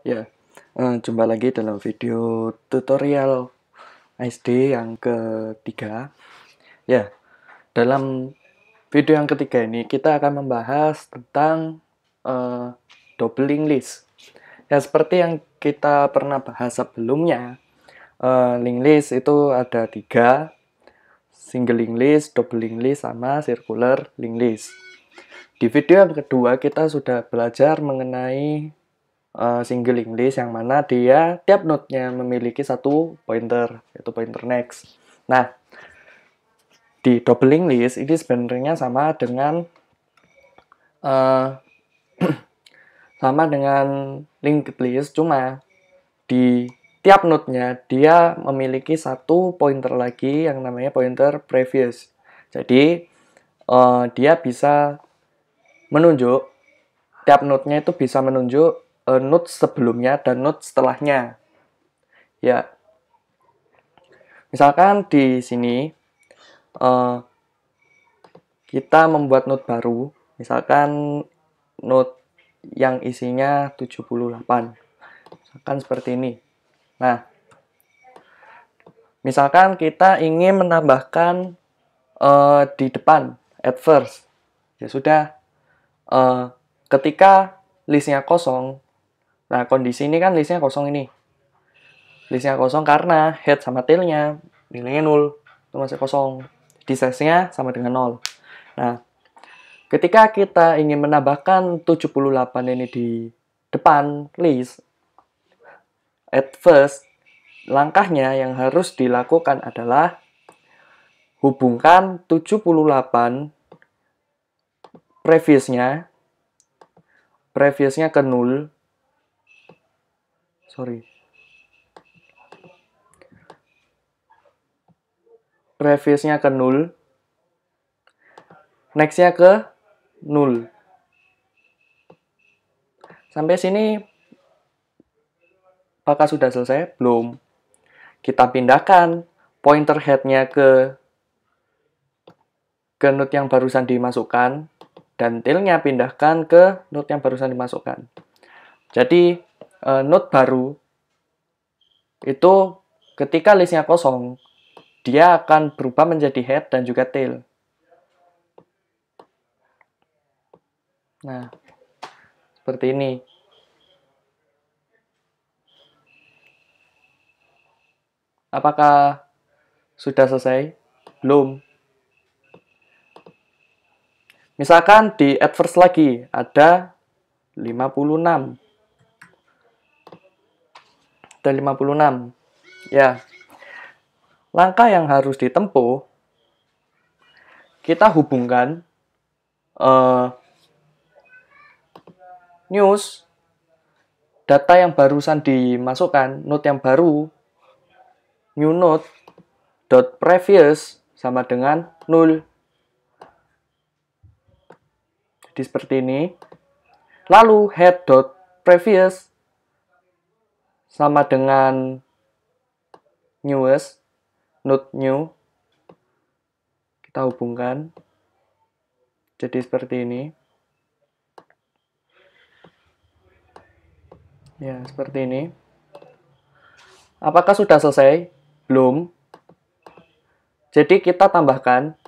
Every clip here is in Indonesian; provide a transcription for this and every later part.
Ya, jumpa lagi dalam video tutorial SD yang ketiga. Ya, dalam video yang ketiga ini kita akan membahas tentang eh, doubling list. Ya, seperti yang kita pernah bahas sebelumnya, linked list itu ada tiga, single linked list, doubling list, sama circular linked list. Di video yang kedua kita sudah belajar mengenai single linked list yang mana dia tiap node-nya memiliki satu pointer, yaitu pointer next. Nah, di double linked list ini sebenarnya uh, sama dengan linked list, cuma di tiap node-nya dia memiliki satu pointer lagi yang namanya pointer previous. Jadi dia bisa menunjuk, tiap node-nya itu bisa menunjuk node sebelumnya dan node setelahnya. Ya, misalkan di sini kita membuat node baru, misalkan node yang isinya 78. Misalkan seperti ini. Nah, misalkan kita ingin menambahkan di depan, at first. Ya sudah, ketika listnya kosong, nah kondisi ini kan listnya kosong ini. Listnya kosong karena head sama tailnya nilainya 0, itu masih kosong. Di size-nya sama dengan 0. Nah, ketika kita ingin menambahkan 78 ini di depan list, at first, langkahnya yang harus dilakukan adalah hubungkan 78 previousnya ke 0. Sorry. Previousnya ke 0. Next-nya ke 0. Sampai sini apakah sudah selesai? Belum. Kita pindahkan pointer head-nya ke node yang barusan dimasukkan, dan tail-nya pindahkan ke node yang barusan dimasukkan. Jadi, node baru itu ketika listnya kosong, dia akan berubah menjadi head dan juga tail. Nah, seperti ini. Apakah sudah selesai? Belum. Misalkan di adverse lagi ada 56. Ada 56. Ya. Langkah yang harus ditempuh, kita hubungkan news, data yang barusan dimasukkan, node yang baru, new node, dot previous sama dengan 0. Jadi seperti ini. Lalu head dot previous sama dengan newest, node new. Kita hubungkan. Jadi seperti ini. Ya, seperti ini. Apakah sudah selesai? Belum. Jadi kita tambahkan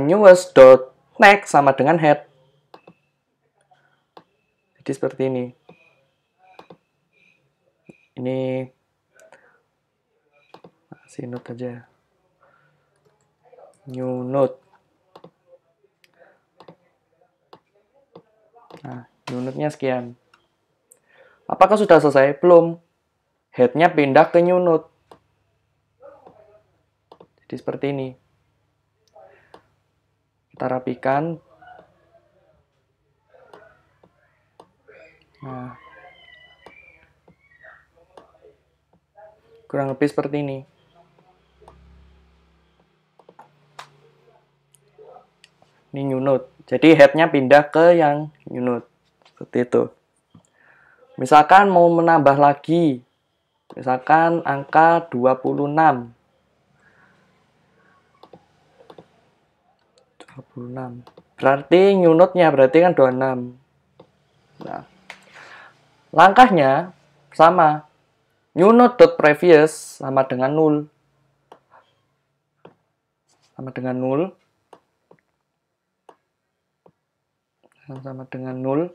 newest dot next sama dengan head. Jadi seperti ini. Ini kasih node aja. New node. Nah, new node-nya sekian. Apakah sudah selesai? Belum. Head-nya pindah ke new node. Jadi seperti ini. Kita rapikan. Nah, kurang lebih seperti ini. Ini new node. Jadi head-nya pindah ke yang new node. Seperti itu. Misalkan mau menambah lagi. Misalkan angka 26. 26. Berarti new node-nya berarti kan 26. Nah, Langkahnya sama. New node.previous sama dengan 0. Sama dengan 0. Sama dengan 0.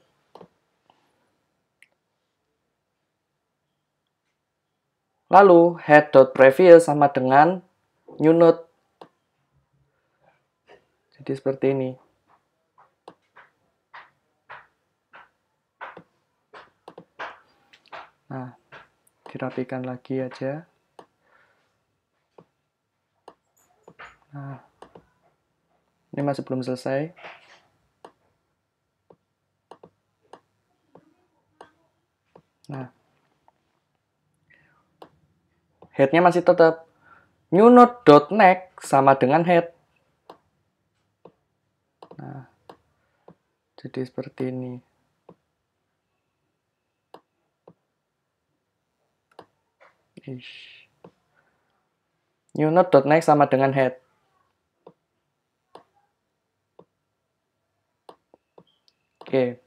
Lalu head.previous sama dengan new node. Jadi seperti ini. Nah, dirapikan lagi aja. Nah, ini masih belum selesai. Nah, head-nya masih tetap new node.next sama dengan head. Nah, jadi seperti ini. New node.next sama dengan head. Oke.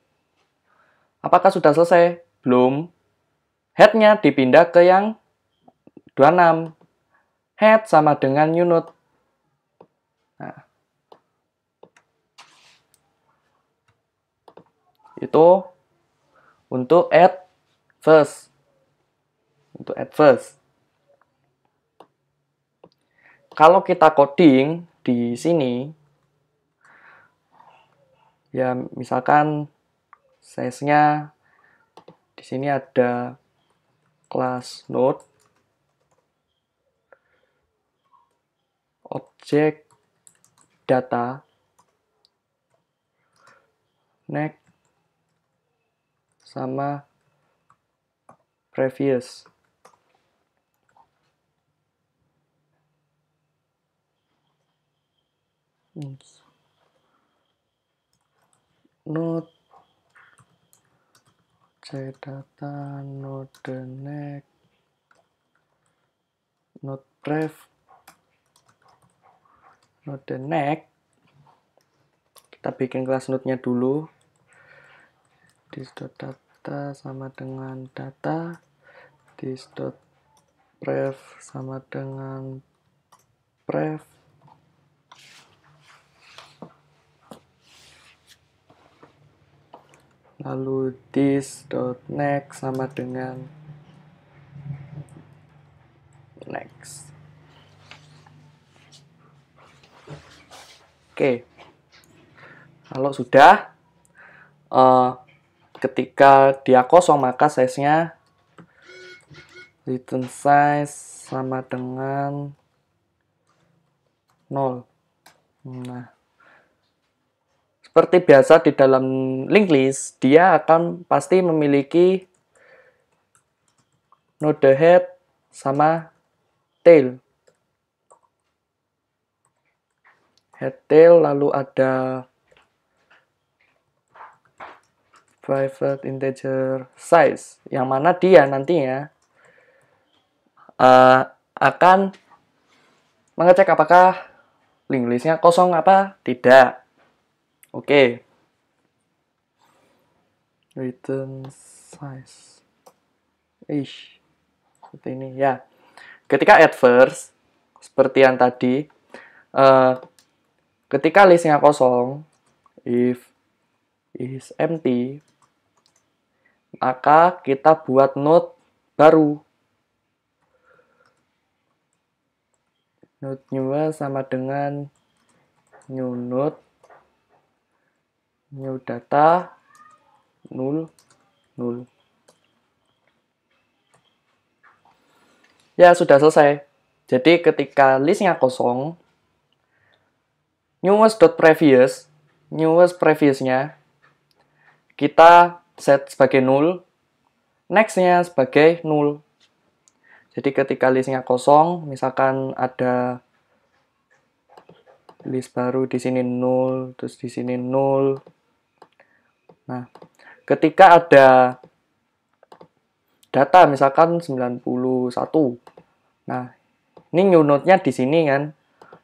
Apakah sudah selesai? Belum. Head-nya dipindah ke yang 26. Head sama dengan new node. Nah. Itu untuk add first. Untuk add first. Kalau kita coding di sini, ya misalkan size-nya di sini ada kelas node, objek data, next, sama previous. Node, objek data, node next, node prev, node next. Kita bikin kelas node-nya dulu. This.data sama dengan data. This.prev sama dengan prev. Lalu this.next sama dengan next. Oke. Kalau sudah, ketika dia kosong maka size-nya return size sama dengan 0. Nah, seperti biasa di dalam linked list, dia akan pasti memiliki node head sama tail. Head tail, lalu ada private integer size, yang mana dia nantinya akan mengecek apakah linked list-nya kosong apa tidak. Oke. Return size. Seperti ini ya. Ketika add first, seperti yang tadi, ketika listnya kosong, if is empty, maka kita buat node baru. Node new sama dengan new node, new data, 0, 0. Ya, sudah selesai. Jadi ketika listnya kosong, newest previousnya kita set sebagai 0, next-nya sebagai 0. Jadi ketika listnya kosong, misalkan ada list baru di sini 0, terus di sini 0. Nah, ketika ada data misalkan 91. Nah, ini new node-nya di sini kan.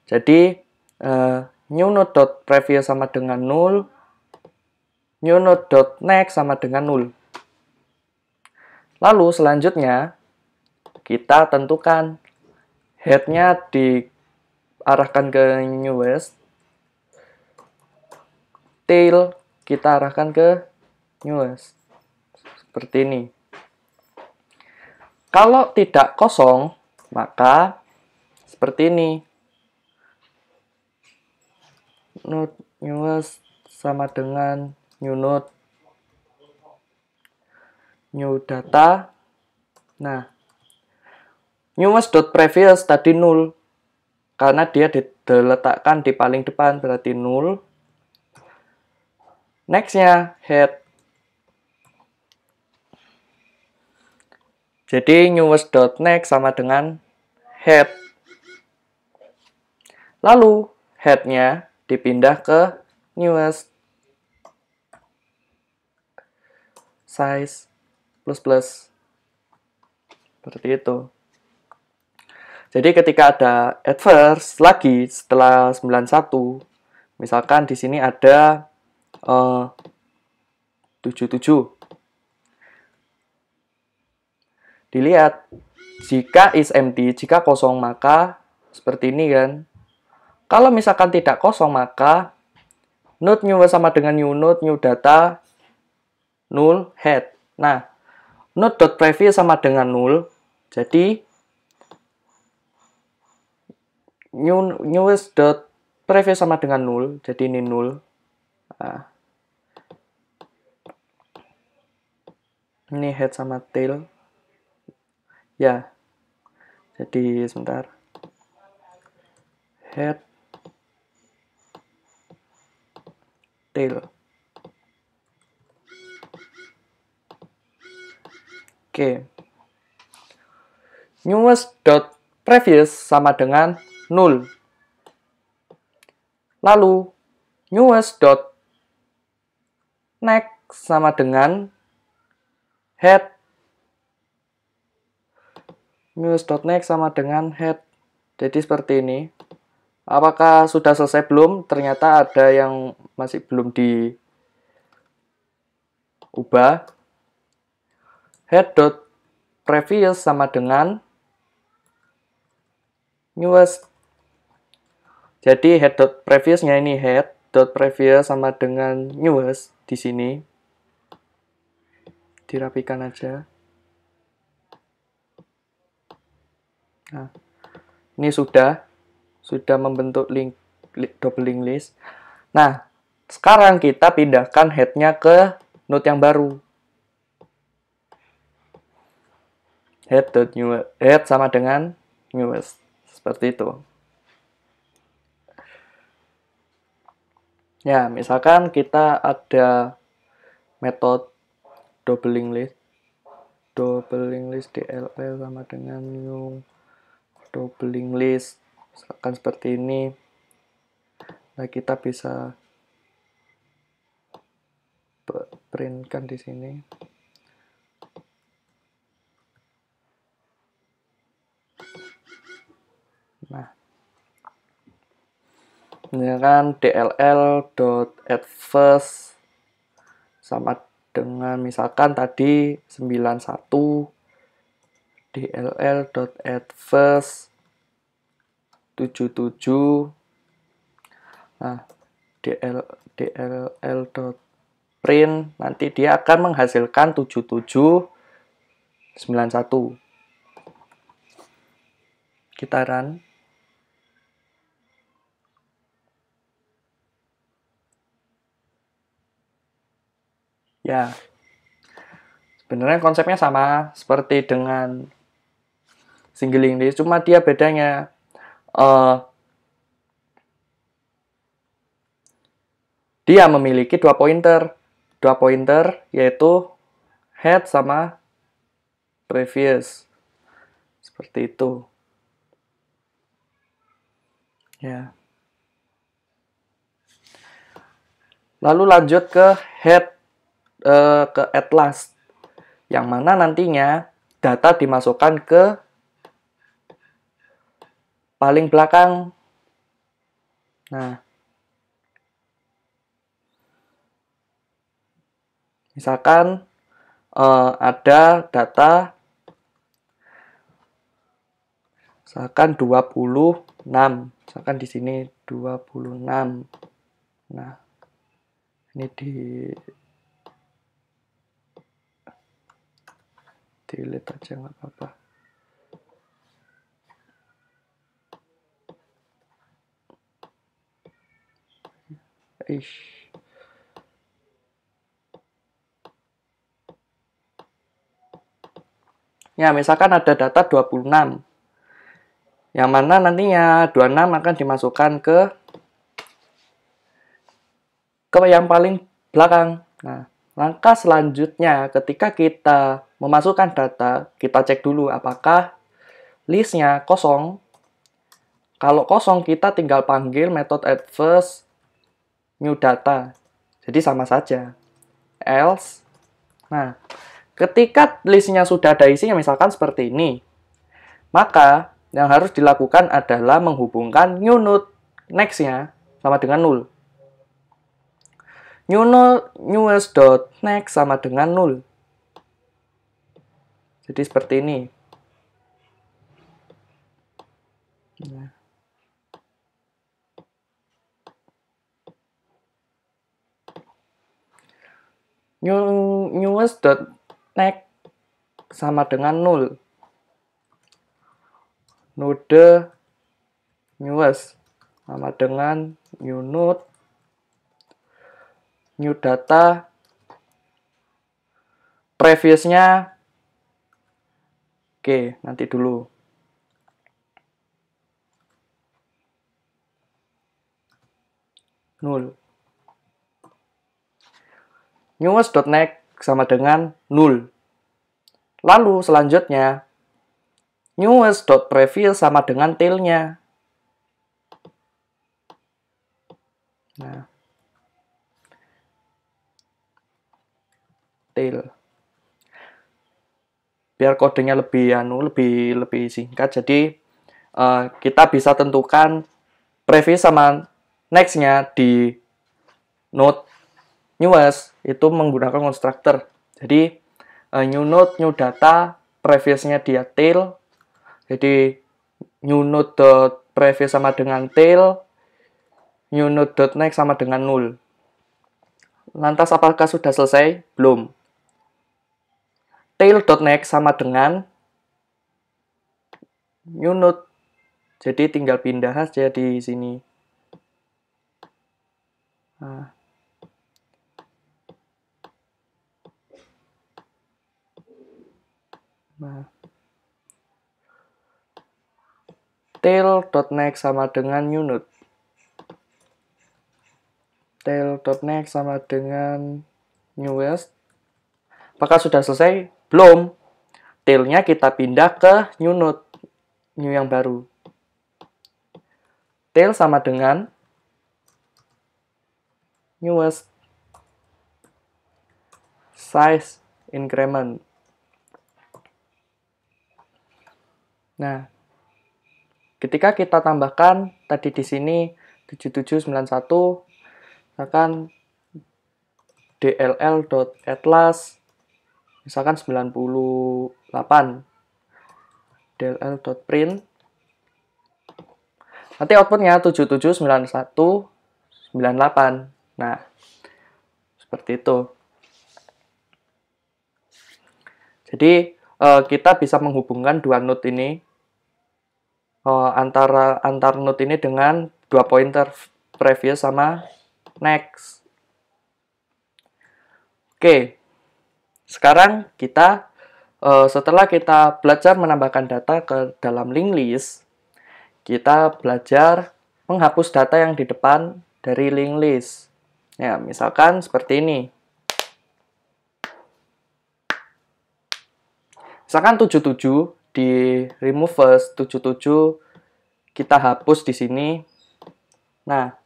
Jadi new node.previous sama dengan 0, new node.next sama dengan 0. Lalu selanjutnya kita tentukan head-nya diarahkan ke newest, tail kita arahkan ke newest. Seperti ini. Kalau tidak kosong, maka seperti ini. Node newest sama dengan new node, new data. Nah, newest.previous tadi null karena dia diletakkan di paling depan, berarti null. Next-nya head. Jadi newest.next sama dengan head. Lalu head-nya dipindah ke newest. Size plus. Seperti itu. Jadi ketika ada adverse lagi setelah 91, misalkan di sini ada 77. Dilihat, jika is empty, jika kosong maka seperti ini kan. Kalau misalkan tidak kosong maka node new sama dengan new node, new data, null, head. Nah, node.previous sama dengan null, jadi newest.previous sama dengan null, jadi ini null. Nah, ini head sama tail. Ya, jadi sebentar. Head, tail. Oke. Newest.previous sama dengan null. Lalu newest.next sama dengan head. Newest.next sama dengan head. Jadi seperti ini. Apakah sudah selesai belum? Ternyata ada yang masih belum diubah. Head.previous sama dengan newest. Jadi head.previousnya ini head.previous sama dengan newest di sini. Dirapikan aja. Nah, ini sudah membentuk double linked list. Nah, sekarang kita pindahkan head-nya ke node yang baru. Head sama dengan newest. Seperti itu. Ya, misalkan kita ada metode double linked list. Double linked list DLL sama dengan new double linked list. Misalkan seperti ini. Nah, kita bisa printkan di sini. Nah, misalkan dll.adverse sama dengan misalkan tadi 91 dll.adverse 77. Nah, dll.print nanti dia akan menghasilkan 7791. Kita run. Ya, sebenarnya konsepnya sama seperti dengan single linked list, cuma dia bedanya dia memiliki dua pointer yaitu head sama previous. Seperti itu. Ya. Lalu lanjut ke head ke at last, yang mana nantinya data dimasukkan ke paling belakang. Nah, misalkan ada data misalkan 26. Misalkan di sini 26. Nah, ini delete aja nggak apa-apa. Ya, misalkan ada data 26. Yang mana nantinya 26 akan dimasukkan ke yang paling belakang. Nah, langkah selanjutnya ketika kita memasukkan data, kita cek dulu apakah listnya kosong. Kalau kosong, kita tinggal panggil metode add first new data. Jadi sama saja. Else. Nah, ketika listnya sudah ada isinya, misalkan seperti ini, maka yang harus dilakukan adalah menghubungkan new node next-nya sama dengan 0. Newest.next sama dengan 0. Jadi seperti ini. Nah. Newest.next sama dengan 0. Node newest sama dengan new node new data previousnya. Oke, nanti dulu. Nul. Newest.next sama dengan 0. Lalu selanjutnya newest.previous sama dengan tail-nya. Nah. Tail. Biar kodenya lebih singkat, jadi kita bisa tentukan previous sama next-nya di node newest itu menggunakan constructor. Jadi new node new data previous-nya dia tail. Jadi new node.previous sama dengan tail, new node.next sama dengan 0. Lantas apakah sudah selesai? Belum. Tail.next sama dengan new node. Jadi tinggal pindah aja di sini. Nah. Tail.next sama dengan new node. Tail.next sama dengan newest. Apakah sudah selesai? Belum. Tail-nya kita pindah ke new node. New yang baru. Tail sama dengan newest. Size increment. Nah, ketika kita tambahkan tadi di sini 7791, misalkan dll.atlas misalkan 98, dll.print, nanti outputnya 779198. Nah, seperti itu. Jadi kita bisa menghubungkan dua node ini, antar node ini dengan dua pointer previous sama next. Oke, sekarang kita setelah kita belajar menambahkan data ke dalam linked list, kita belajar menghapus data yang di depan dari linked list. Ya, misalkan seperti ini. Misalkan 77 di remove first, 77 kita hapus di sini. Nah,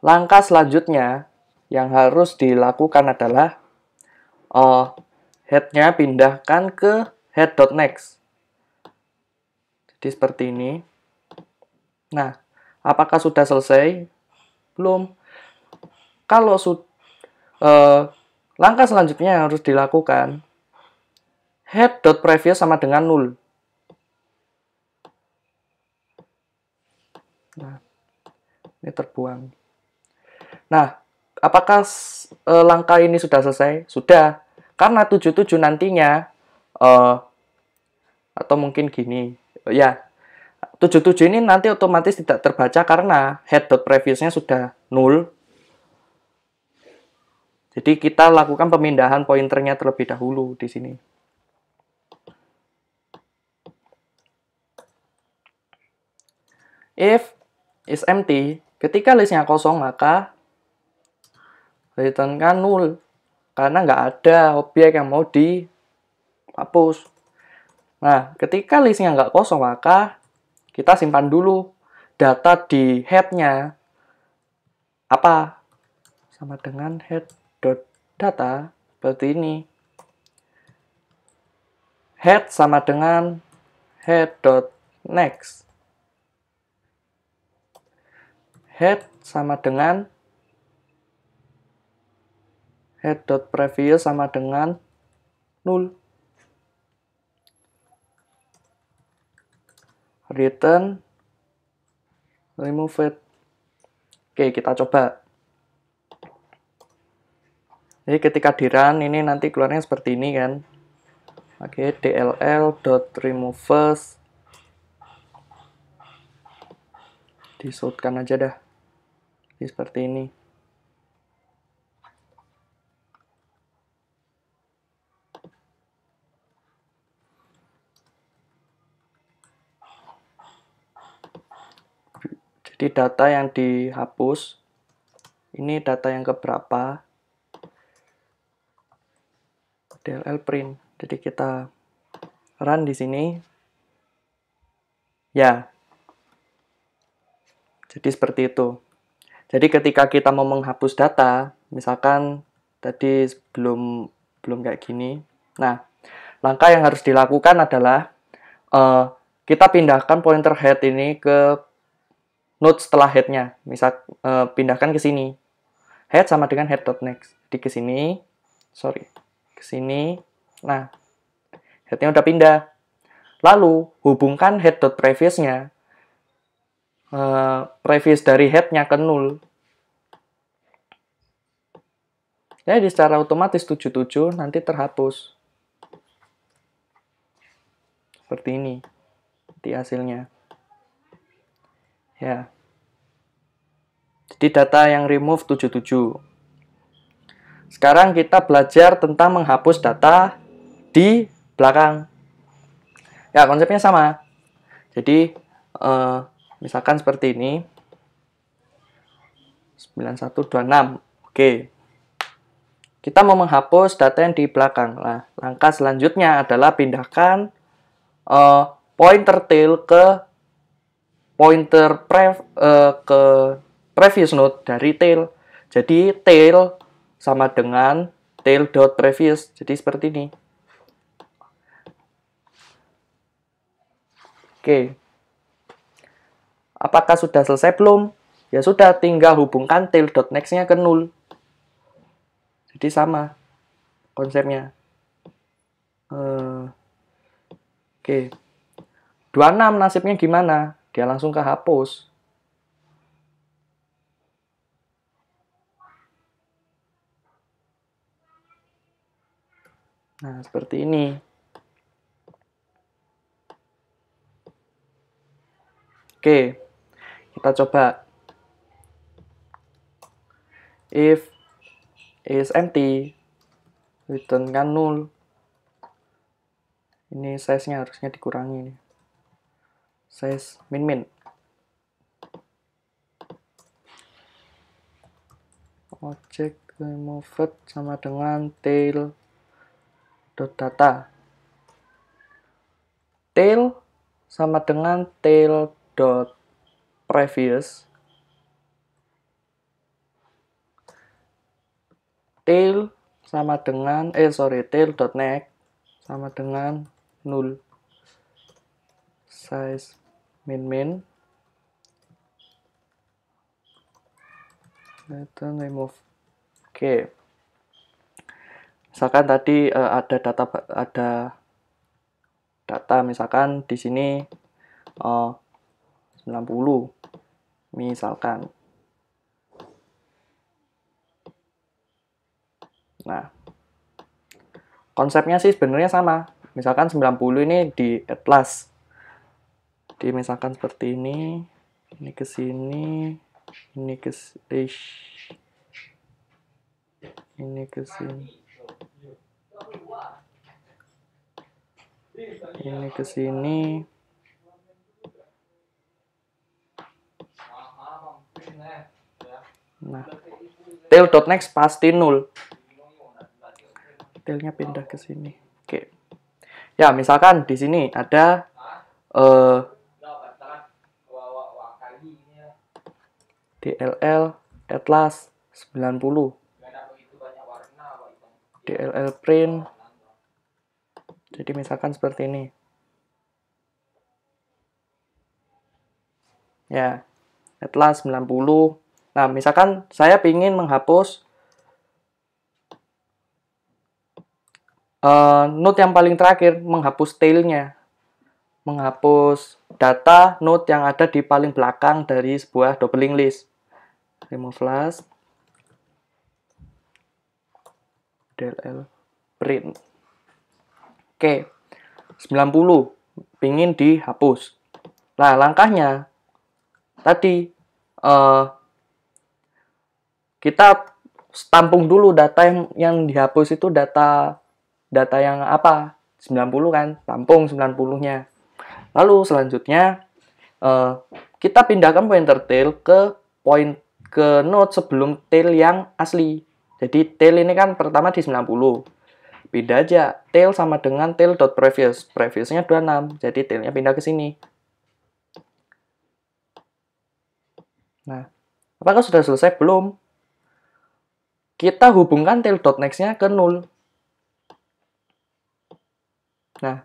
langkah selanjutnya yang harus dilakukan adalah head-nya pindahkan ke head.next. Jadi seperti ini. Nah, apakah sudah selesai? Belum. Kalau langkah selanjutnya yang harus dilakukan head.previous sama dengan 0. Nah, ini terbuang. Nah, apakah langkah ini sudah selesai? Sudah. Karena 77 nantinya, atau mungkin gini, ya, 77 ini nanti otomatis tidak terbaca karena head.previousnya sudah 0. Jadi kita lakukan pemindahan pointernya terlebih dahulu di sini. If is empty, ketika listnya kosong maka returnkan 0. Karena nggak ada objek yang mau dihapus. Nah, ketika listnya nggak kosong maka kita simpan dulu data di head-nya. Apa? Sama dengan head.data seperti ini. Head sama dengan head.next. Head sama dengan head.previous sama dengan 0. Return remove it. Oke, kita coba. Jadi ketika di run ini nanti keluarnya seperti ini kan. Oke, dll.remove first. Disutkan aja dah. Jadi seperti ini. Jadi data yang dihapus, ini data yang keberapa? DLL print. Jadi kita run di sini. Ya. Jadi seperti itu. Jadi ketika kita mau menghapus data, misalkan tadi belum kayak gini. Nah, langkah yang harus dilakukan adalah kita pindahkan pointer head ini ke node setelah head-nya. Misal pindahkan ke sini. Head sama dengan head.next. Jadi ke sini, ke sini. Nah, head-nya udah pindah. Lalu hubungkan head.previous-nya. Previous dari head-nya ke 0. Jadi secara otomatis 77 nanti terhapus. Seperti ini. Di hasilnya. Ya. Jadi data yang remove 77. Sekarang kita belajar tentang menghapus data di belakang. Ya, konsepnya sama. Jadi, misalkan seperti ini. 9126. Oke. Kita mau menghapus data yang di belakang. Nah, langkah selanjutnya adalah pindahkan pointer tail ke pointer ke previous node dari tail. Jadi tail sama dengan tail.previous. Jadi seperti ini. Oke. Apakah sudah selesai belum? Ya sudah, tinggal hubungkan tail.next-nya ke 0. Jadi sama konsepnya. Oke. 26 nasibnya gimana? Dia langsung kehapus. Nah, seperti ini. Oke. Kita coba. If is empty, returnkan 0. Ini size-nya harusnya dikurangi. Size min. Object removed sama dengan tail.data. Tail sama dengan tail.previous. Tail sama dengan tail.next sama dengan 0. Size min. Return remove. Oke. Misalkan tadi ada data, misalkan di sini 90 misalkan. Nah, konsepnya sih sebenarnya sama. Misalkan 90 ini di atlas. Di misalkan seperti ini ke sini, ini ke ini ke sini. Ini ke sini. Nah, tail.next pasti 0. Tailnya pindah ke sini. Oke. Ya, misalkan di sini ada DLL atlas 90. DLL print. Jadi misalkan seperti ini. Ya, atlas 90. Nah, misalkan saya ingin menghapus node yang paling terakhir, menghapus tailnya. Menghapus data node yang ada di paling belakang dari sebuah doubling list. Remove last. DLL print. Oke, 90 pingin dihapus. Nah, langkahnya tadi kita tampung dulu data yang dihapus itu data yang apa? 90 kan, tampung 90-nya. Lalu selanjutnya kita pindahkan pointer tail ke node sebelum tail yang asli. Jadi tail ini kan pertama di 90. Pindah aja, tail sama dengan tail.previous. Previousnya 26, jadi tailnya pindah ke sini. Nah, apakah sudah selesai? Belum. Kita hubungkan tail.next-nya ke 0. Nah,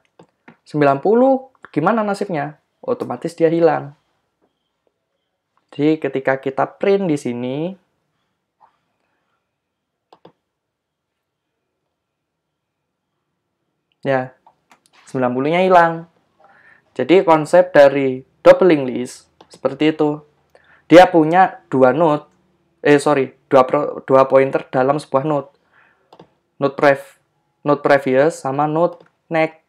90 gimana nasibnya? Otomatis dia hilang. Jadi ketika kita print di sini, ya, 90-nya hilang. Jadi konsep dari doubling list seperti itu. Dia punya dua pointer dalam sebuah node. Node previous sama node next.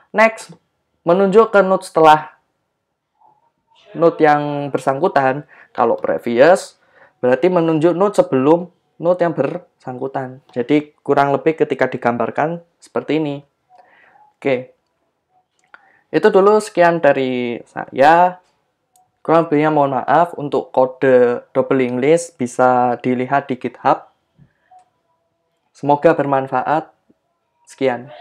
Next menunjuk ke node setelah node yang bersangkutan. Kalau previous berarti menunjuk node sebelum node yang bersangkutan. Jadi kurang lebih ketika digambarkan seperti ini. Oke. Itu dulu sekian dari saya. Kurang lebihnya mohon maaf. Untuk kode doubling list bisa dilihat di GitHub. Semoga bermanfaat. Sekian.